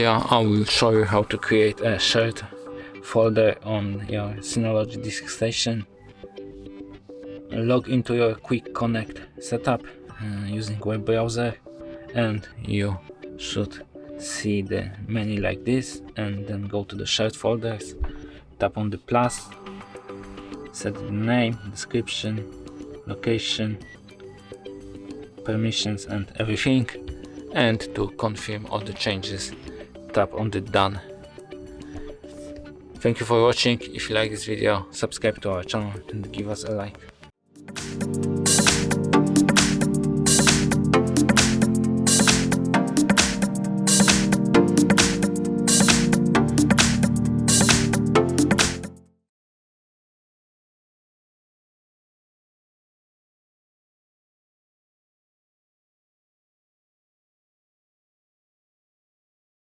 video I will show you how to create a shared folder on your Synology Disk Station. Log into your Quick Connect setup using web browser, and you should see the menu like this, and then go to the shared folders, tap on the plus, set the name, description, location, permissions and everything, and to confirm all the changes, tap on the done. Thank you for watching. If you like this video, subscribe to our channel and give us a like.